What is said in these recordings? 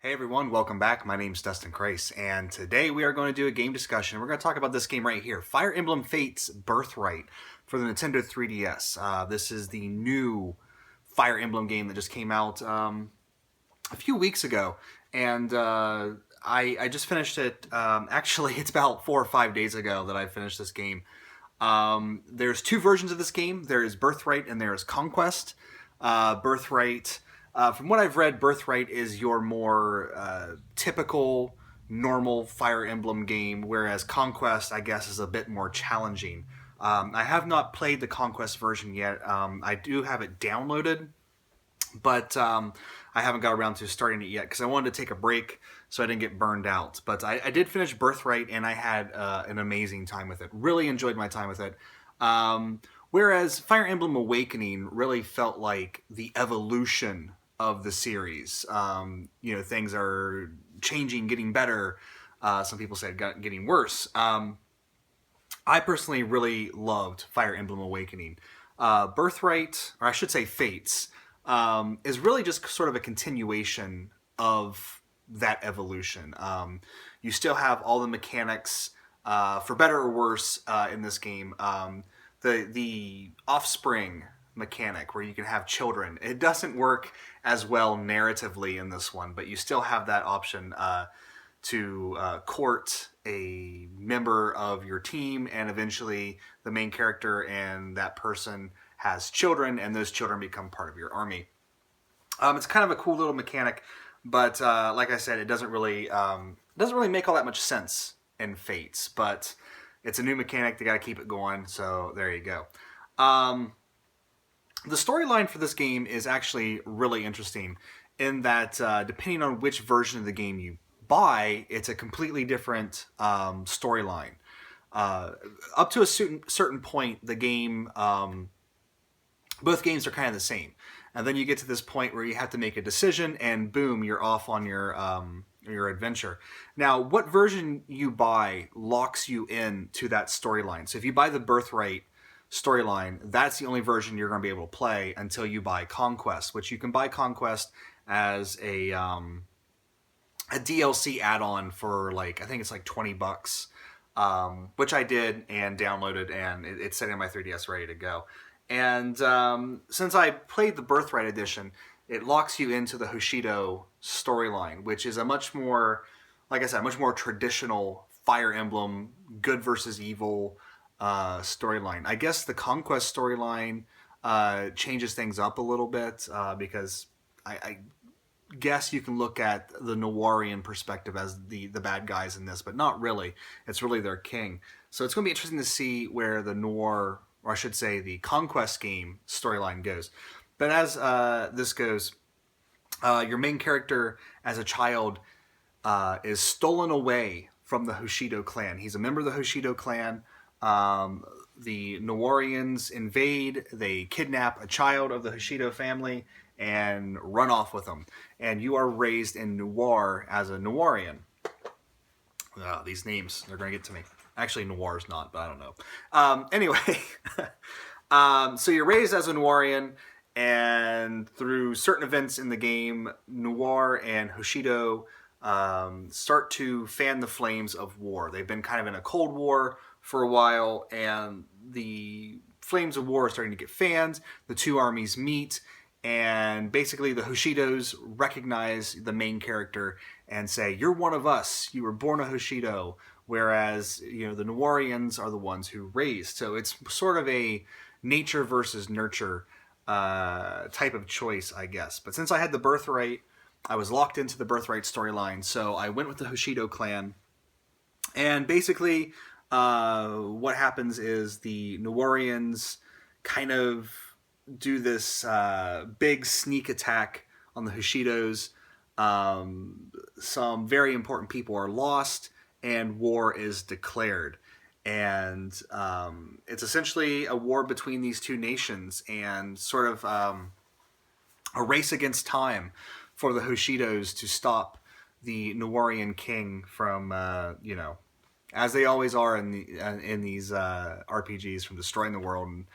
Hey everyone, welcome back. My name's Dustin Crace, and today we are going to do a game discussion. We're going to talk about this game right here, Fire Emblem Fates Birthright for the Nintendo 3DS. This is the new Fire Emblem game that just came out a few weeks ago, and I just finished it. Actually, it's about 4 or 5 days ago that I finished this game. There's two versions of this game. There is Birthright and there is Conquest. Birthright... from what I've read, Birthright is your more typical, normal Fire Emblem game, whereas Conquest, I guess, is a bit more challenging. I have not played the Conquest version yet. I do have it downloaded, but I haven't got around to starting it yet because I wanted to take a break so I didn't get burned out. But I did finish Birthright, and I had an amazing time with it. Really enjoyed my time with it. Whereas Fire Emblem Awakening really felt like the evolution of the series. Things are changing, getting better. Some people said getting worse. I personally really loved Fire Emblem Awakening. Birthright, or I should say Fates, is really just sort of a continuation of that evolution. You still have all the mechanics, for better or worse, in this game. The offspring mechanic where you can have children. It doesn't work as well narratively in this one, but you still have that option to court a member of your team, and eventually the main character and that person has children, and those children become part of your army. It's kind of a cool little mechanic, but like I said, it doesn't really make all that much sense in Fates, but it's a new mechanic. They got to keep it going, so there you go. The storyline for this game is actually really interesting in that depending on which version of the game you buy, it's a completely different storyline. Up to a certain point, the game, both games are kind of the same. And then you get to this point where you have to make a decision, and boom, you're off on your adventure. Now, what version you buy locks you in to that storyline. So if you buy the Birthright storyline, that's the only version you're going to be able to play until you buy Conquest, which you can buy Conquest as a DLC add-on for I think it's like $20, which I did and downloaded, and it's sitting on my 3DS ready to go. And since I played the Birthright edition, it locks you into the Hoshido storyline, which is a much more, like I said, much more traditional Fire Emblem, good versus evil storyline. I guess the Conquest storyline changes things up a little bit because I guess you can look at the Noirian perspective as the bad guys in this, but not really. It's really their king. So it's going to be interesting to see where the Noir, or I should say the Conquest game storyline goes. But as this goes, your main character as a child is stolen away from the Hoshido clan. He's a member of the Hoshido clan. The Noirians invade, they kidnap a child of the Hoshido family and run off with them. And you are raised in Noir as a Noirian. These names, they're going to get to me. Actually, Noir's not, but I don't know. Anyway, so you're raised as a Noirian, and through certain events in the game, Noir and Hoshido start to fan the flames of war. They've been kind of in a Cold War for a while, and the flames of war are starting to get fanned. The two armies meet, and basically the Hoshidos recognize the main character and say, "You're one of us. You were born a Hoshido." Whereas, the Noirians are the ones who raised. So it's sort of a nature versus nurture type of choice, I guess. But since I had the Birthright, I was locked into the Birthright storyline, so I went with the Hoshido clan. And basically, what happens is the Noirians kind of do this big sneak attack on the Hoshidos. Some very important people are lost, and war is declared. And it's essentially a war between these two nations, and sort of a race against time for the Hoshidos to stop the Noirian king from, as they always are in these RPGs, from destroying the world,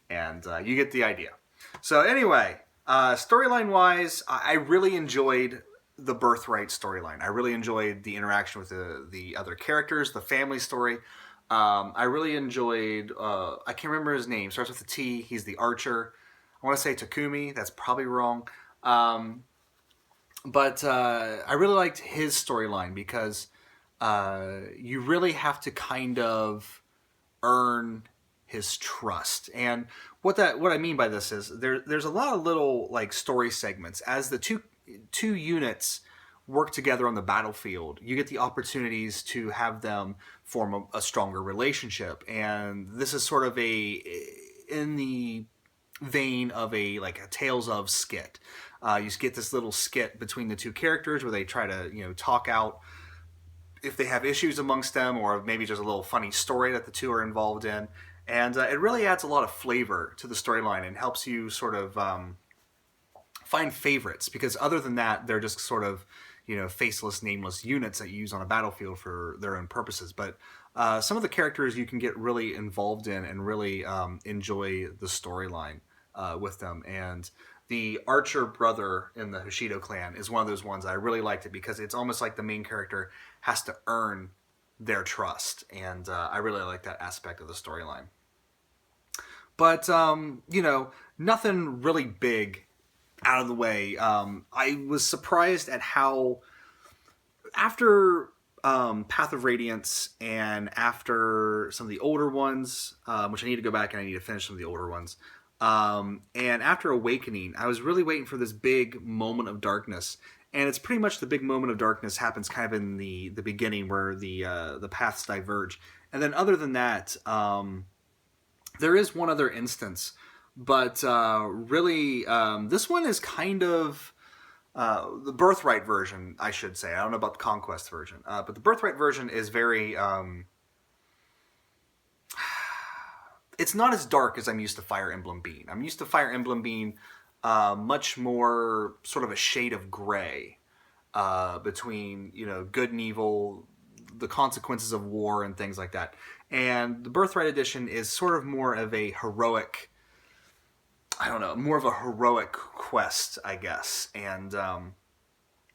and you get the idea. So anyway, storyline-wise, I really enjoyed the Birthright storyline. I really enjoyed the interaction with the other characters, the family story. I really enjoyed. I can't remember his name. Starts with a T. He's the archer. I want to say Takumi. That's probably wrong. But I really liked his storyline because you really have to kind of earn his trust. And what I mean by this is there's a lot of little like story segments as the two units work together on the battlefield. You get the opportunities to have them form a stronger relationship, and this is sort of in the vein of a Tales of skit. You get this little skit between the two characters where they try to talk out if they have issues amongst them, or maybe just a little funny story that the two are involved in. And it really adds a lot of flavor to the storyline and helps you sort of find favorites, because other than that, they're just sort of faceless, nameless units that you use on a battlefield for their own purposes. But some of the characters you can get really involved in and really enjoy the storyline with them. And the Archer brother in the Hushido clan is one of those ones I really liked it because it's almost like the main character has to earn their trust, and I really like that aspect of the storyline. But nothing really big out of the way. I was surprised at how after Path of Radiance and after some of the older ones, which I need to go back and I need to finish some of the older ones. And after Awakening, I was really waiting for this big moment of darkness, and it's pretty much the big moment of darkness happens kind of in the beginning where the paths diverge, and then other than that, there is one other instance, but really, this one is kind of the Birthright version, I should say. I don't know about the Conquest version, but the Birthright version is very. It's not as dark as I'm used to Fire Emblem being. I'm used to Fire Emblem being much more sort of a shade of gray between good and evil, the consequences of war and things like that. And the Birthright edition is sort of more of a heroic, more of a heroic quest, I guess. And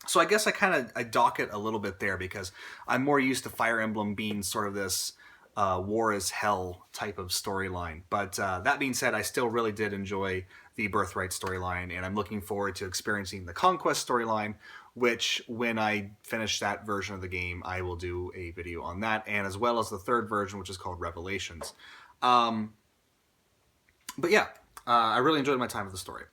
so I guess I dock it a little bit there because I'm more used to Fire Emblem being sort of this war is hell type of storyline. But that being said, I still really did enjoy the Birthright storyline, and I'm looking forward to experiencing the Conquest storyline, which when I finish that version of the game, I will do a video on that, and as well as the third version, which is called Revelations. But yeah, I really enjoyed my time with the story.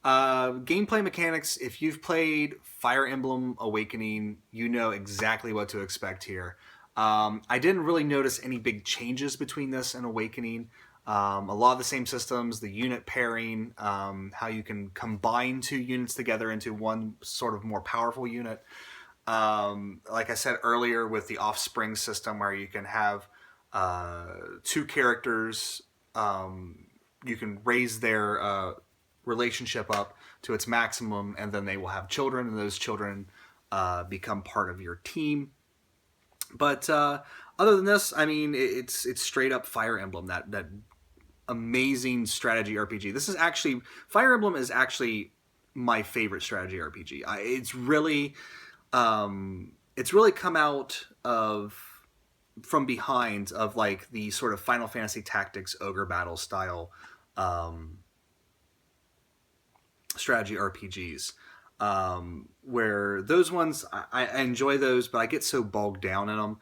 Gameplay mechanics, if you've played Fire Emblem Awakening, you know exactly what to expect here. I didn't really notice any big changes between this and Awakening. A lot of the same systems, the unit pairing, how you can combine two units together into one sort of more powerful unit. Like I said earlier with the Offspring system where you can have two characters, you can raise their relationship up to its maximum, and then they will have children, and those children become part of your team. But other than this, I mean, it's straight up Fire Emblem, that amazing strategy RPG. This is actually, Fire Emblem is actually my favorite strategy RPG. It's really come out from behind of like the sort of Final Fantasy Tactics Ogre Battle style strategy RPGs. Where those ones, I enjoy those, but I get so bogged down in them.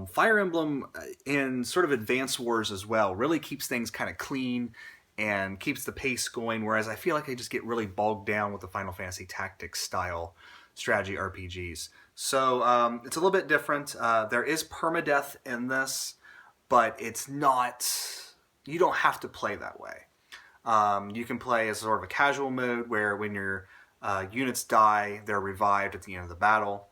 Fire Emblem and sort of Advance Wars as well really keeps things kind of clean and keeps the pace going, whereas I feel like I just get really bogged down with the Final Fantasy Tactics style strategy RPGs. So it's a little bit different. There is permadeath in this, but it's not, you don't have to play that way. You can play as sort of a casual mode where when your units die, they're revived at the end of the battle.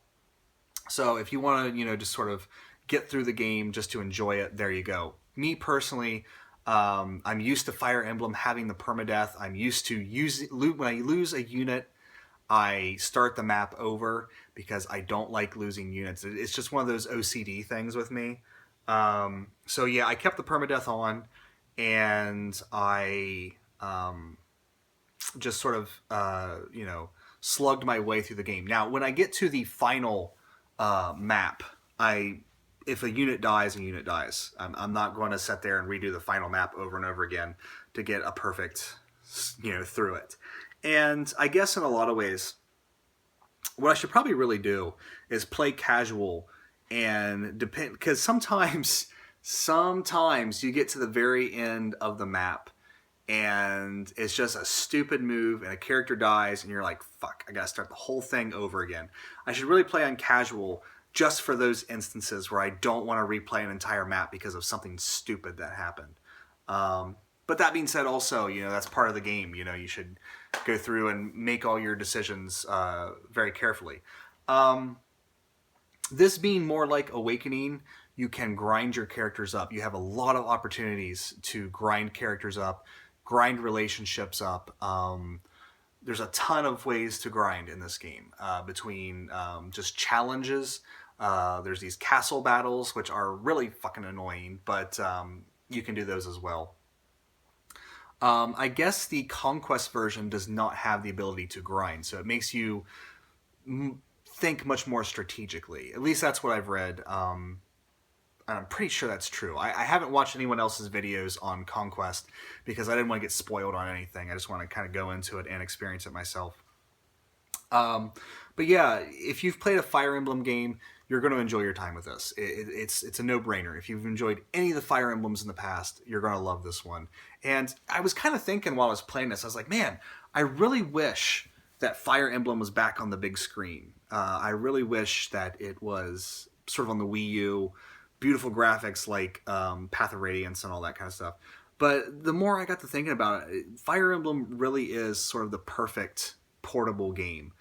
So if you want to, just sort of get through the game just to enjoy it, there you go. Me personally, I'm used to Fire Emblem having the permadeath. I'm used to when I lose a unit, I start the map over because I don't like losing units. It's just one of those OCD things with me. So yeah, I kept the permadeath on, and I just sort of, slugged my way through the game. Now, when I get to the final map, if a unit dies, a unit dies. I'm not going to sit there and redo the final map over and over again to get a perfect, through it. And I guess in a lot of ways, what I should probably really do is play casual and depend, because sometimes you get to the very end of the map and it's just a stupid move and a character dies and you're like, fuck, I gotta start the whole thing over again. I should really play on casual just for those instances where I don't want to replay an entire map because of something stupid that happened. But that being said, also, that's part of the game. You should go through and make all your decisions very carefully. This being more like Awakening, you can grind your characters up. You have a lot of opportunities to grind characters up, grind relationships up. There's a ton of ways to grind in this game, between just challenges. There's these castle battles, which are really fucking annoying, but you can do those as well. I guess the Conquest version does not have the ability to grind, so it makes you think much more strategically. At least that's what I've read. And I'm pretty sure that's true. I haven't watched anyone else's videos on Conquest because I didn't want to get spoiled on anything. I just want to kind of go into it and experience it myself. But yeah, if you've played a Fire Emblem game, you're going to enjoy your time with this. It's a no-brainer. If you've enjoyed any of the Fire Emblems in the past, you're going to love this one. And I was kind of thinking while I was playing this, I was like, man, I really wish that Fire Emblem was back on the big screen. I really wish that it was sort of on the Wii U, beautiful graphics like Path of Radiance and all that kind of stuff. But the more I got to thinking about it, Fire Emblem really is sort of the perfect portable game.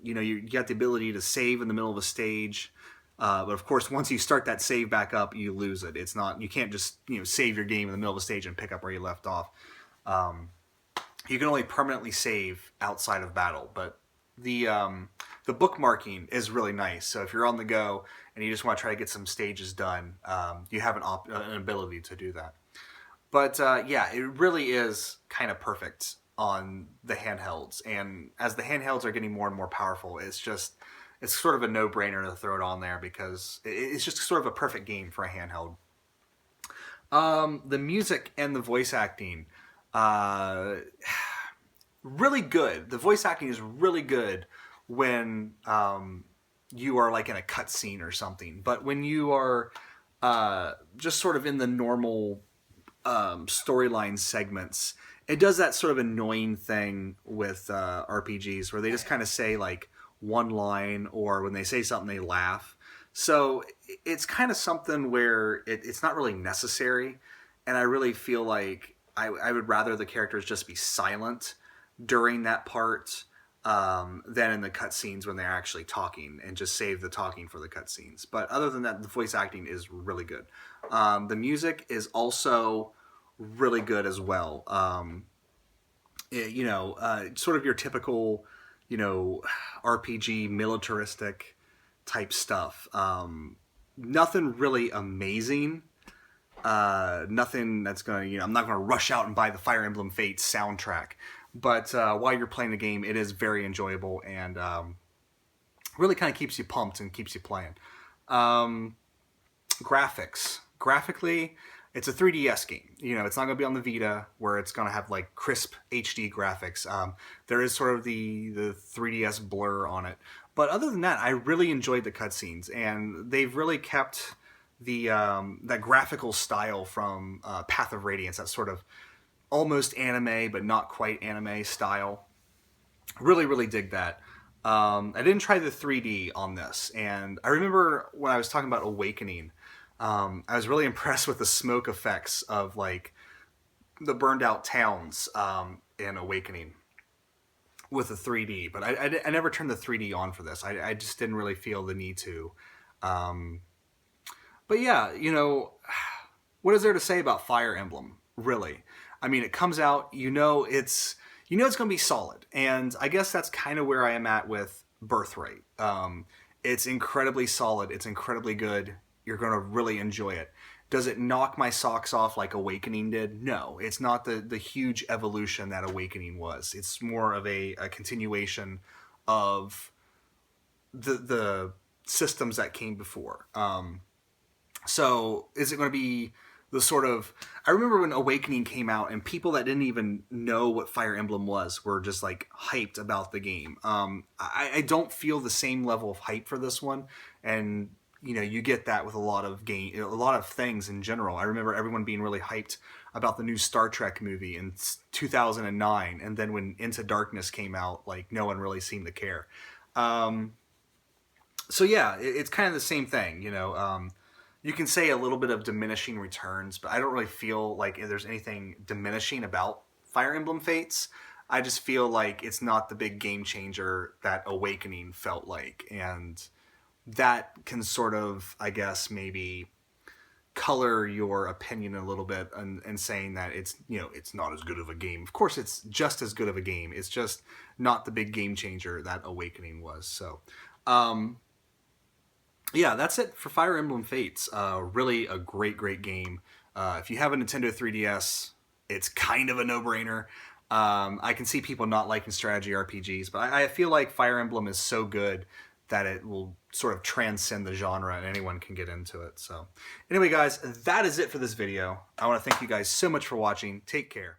You get the ability to save in the middle of a stage, but of course, once you start that save back up, you lose it. It's not, you can't just save your game in the middle of a stage and pick up where you left off. You can only permanently save outside of battle, but the bookmarking is really nice. So if you're on the go and you just want to try to get some stages done, you have an ability to do that. But yeah, it really is kind of perfect on the handhelds, and as the handhelds are getting more and more powerful, it's sort of a no-brainer to throw it on there because it's just sort of a perfect game for a handheld. The music and the voice acting, really good. The voice acting is really good when you are like in a cutscene or something, but when you are just sort of in the normal storyline segments, it does that sort of annoying thing with RPGs where they just kind of say like one line, or when they say something they laugh. So it's kind of something where it's not really necessary, and I really feel like I would rather the characters just be silent during that part than in the cutscenes when they're actually talking, and just save the talking for the cutscenes. But other than that, the voice acting is really good. The music is also really good as well. Sort of your typical, RPG militaristic type stuff. Nothing really amazing. Nothing that's going to, I'm not going to rush out and buy the Fire Emblem Fates soundtrack. But while you're playing the game, it is very enjoyable and really kind of keeps you pumped and keeps you playing. Graphics. Graphically, it's a 3DS game. It's not going to be on the Vita where it's going to have like crisp HD graphics. There is sort of the 3DS blur on it. But other than that, I really enjoyed the cutscenes, and they've really kept the that graphical style from Path of Radiance, that sort of almost anime but not quite anime style. Really, really dig that. I didn't try the 3D on this, and I remember when I was talking about Awakening, I was really impressed with the smoke effects of like the burned out towns in Awakening with the 3D, but I never turned the 3D on for this. I just didn't really feel the need to. But yeah, what is there to say about Fire Emblem, really? I mean, it comes out, it's going to be solid, and I guess that's kind of where I am at with Birthright. It's incredibly solid. It's incredibly good. You're going to really enjoy it. Does it knock my socks off like Awakening did? No, it's not the huge evolution that Awakening was. It's more of a continuation of the systems that came before. So is it going to be the sort of... I remember when Awakening came out and people that didn't even know what Fire Emblem was were just like hyped about the game. I don't feel the same level of hype for this one, and you know, you get that with a lot of things in general. I remember everyone being really hyped about the new Star Trek movie in 2009, and then when Into Darkness came out, like no one really seemed to care. So yeah, it's kind of the same thing, you know. You can say a little bit of diminishing returns, but I don't really feel like there's anything diminishing about Fire Emblem Fates. I just feel like it's not the big game changer that Awakening felt like, and that can sort of, I guess, maybe color your opinion a little bit and saying that it's, you know, it's not as good of a game. Of course, it's just as good of a game. It's just not the big game changer that Awakening was. So, yeah, that's it for Fire Emblem Fates. Really a great game. If you have a Nintendo 3DS, it's kind of a no-brainer. I can see people not liking strategy RPGs, but I feel like Fire Emblem is so good that it will sort of transcend the genre and anyone can get into it. So anyway, guys, that is it for this video. I want to thank you guys so much for watching. Take care.